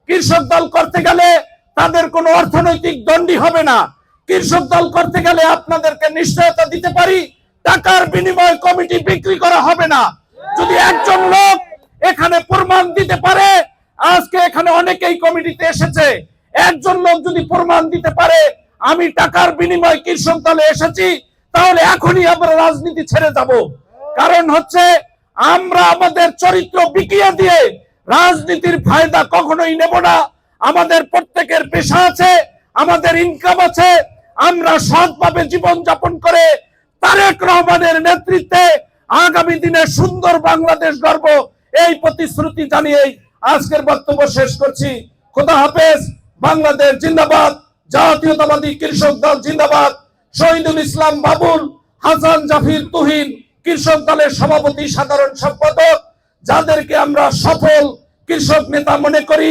কৃষক দল করতে গেলে তাদের কোনো অর্থনৈতিক দণ্ডই হবে না। কৃষক দল করতে গেলে আপনাদেরকে নিশ্চয়তা দিতে পারি, টাকার বিনিময়ে কমিটি বিক্রি করা হবে না। যদি একজন লোক এখানে প্রমাণ দিতে পারে, আজকে এখানে অনেকেই কমিটিতে এসেছে, একজন লোক যদি প্রমাণ দিতে পারে আমি টাকার বিনিময়ে কৃষক দলে এসেছি, তাহলে এখনই আমরা রাজনীতি ছেড়ে যাব। কারণ হচ্ছে আমরা আমাদের চরিত্র বিকিয়ে দিয়ে রাজনীতির ফায়দা কখনোই নেব না। আমাদের প্রত্যেকের পেশা আছে, আমাদের ইনকাম আছে, আমরা সৎভাবে জীবন যাপন করে তারেক রহমানের নেতৃত্বে আগামী দিনে সুন্দর বাংলাদেশ গড়ব, এই প্রতিশ্রুতি জানিয়েই আজকের বক্তব্য শেষ করছি। খোদা হাফেজ। বাংলাদেশ জিন্দাবাদ। জাতীয়তাবাদী কৃষক দল জিন্দাবাদ। শহীদুল ইসলাম বাবুল, হাসান জাফির তুহিন কৃষক দলের সভাপতি সাধারণ সম্পাদক, যাদেরকে আমরা সফল কৃষক নেতা মনে করি।